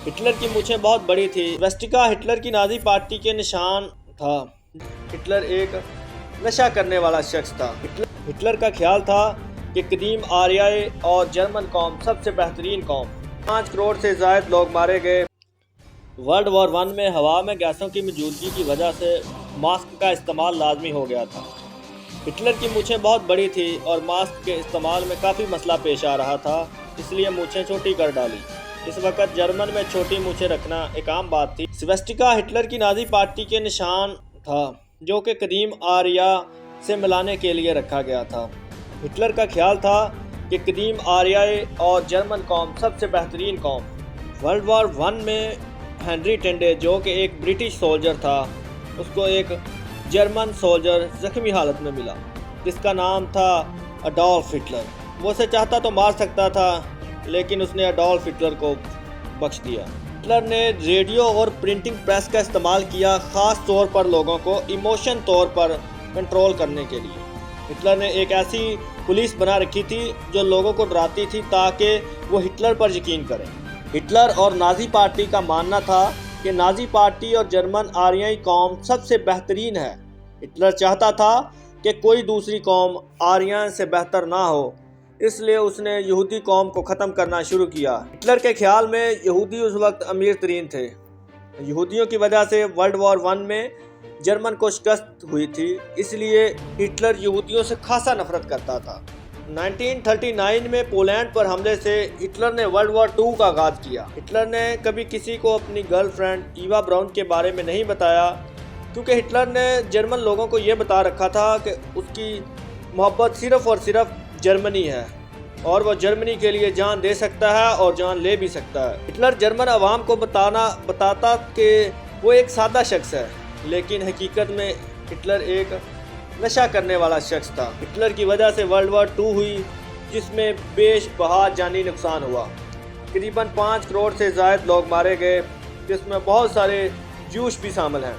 Hitler کی مونچھیں بہت بڑی تھی۔ سویسٹیکا ہٹلر کی نازی پارٹی کے نشان تھا۔ ہٹلر ایک نشہ کرنے والا شخص تھا۔ ہٹلر کا خیال تھا کہ قدیم آریائی اور جرمن قوم سب سے بہترین قوم۔ 5 کروڑ سے زائد لوگ مارے گئے۔ ورلڈ وار 1 میں ہوا میں گیسوں کی موجودگی کی وجہ سے ماسک کا استعمال لازمی ہو گیا تھا۔ ہٹلر کی مونچھیں بہت بڑی تھی اور ماسک کے استعمال میں کافی مسئلہ پیش آ رہا تھا، اس لیے مونچھیں چھوٹی کر ڈالی۔ اس وقت جرمن میں چھوٹی مونچھیں رکھنا ایک عام بات تھی۔ سویسٹیکا ہٹلر کی نازی پارٹی کے نشان تھا، جو کہ قدیم آریا سے ملانے کے لیے رکھا گیا تھا۔ ہٹلر کا خیال تھا کہ قدیم آریائی اور جرمن قوم سب سے بہترین قوم۔ ورلڈ وار 1 میں ہنری ٹینڈے، جو کہ ایک برٹش سولجر تھا، اس کو ایک جرمن سولجر زخمی حالت میں ملا جس کا نام تھا اڈولف ہٹلر۔ وہ اسے چاہتا تو مار سکتا تھا، لیکن اس نے اڈولف ہٹلر کو بخش دیا۔ ہٹلر نے ریڈیو اور پرنٹنگ پریس کا استعمال کیا، خاص طور پر لوگوں کو ایموشن طور پر کنٹرول کرنے کے لیے۔ ہٹلر نے ایک ایسی پولیس بنا رکھی تھی جو لوگوں کو ڈراتی تھی تاکہ وہ ہٹلر پر یقین کریں۔ ہٹلر اور نازی پارٹی کا ماننا تھا کہ نازی پارٹی اور جرمن آریائی قوم سب سے بہترین ہے۔ ہٹلر چاہتا تھا کہ کوئی دوسری قوم آریان سے بہتر نہ ہو، اس لیے اس نے یہودی قوم کو ختم کرنا شروع کیا۔ ہٹلر کے خیال میں یہودی اس وقت امیر ترین تھے۔ یہودیوں کی وجہ سے ورلڈ وار 1 میں جرمن کو شکست ہوئی تھی، اس لیے ہٹلر یہودیوں سے خاصا نفرت کرتا تھا۔ 1939 میں پولینڈ پر حملے سے ہٹلر نے ورلڈ وار 2 کا آغاز کیا۔ ہٹلر نے کبھی کسی کو اپنی گرل فرینڈ ایوا براؤن کے بارے میں نہیں بتایا، کیونکہ ہٹلر نے جرمن لوگوں کو یہ بتا رکھا تھا کہ اس کی محبت صرف اور صرف جرمنی ہے اور وہ جرمنی کے لیے جان دے سکتا ہے اور جان لے بھی سکتا ہے۔ ہٹلر جرمن عوام کو بتاتا کہ وہ ایک سادہ شخص ہے، لیکن حقیقت میں ہٹلر ایک نشہ کرنے والا شخص تھا۔ ہٹلر کی وجہ سے ورلڈ وار 2 ہوئی، جس میں بیش بہا جانی نقصان ہوا۔ تقریباً 5 کروڑ سے زائد لوگ مارے گئے، جس میں بہت سارے جوش بھی شامل ہیں۔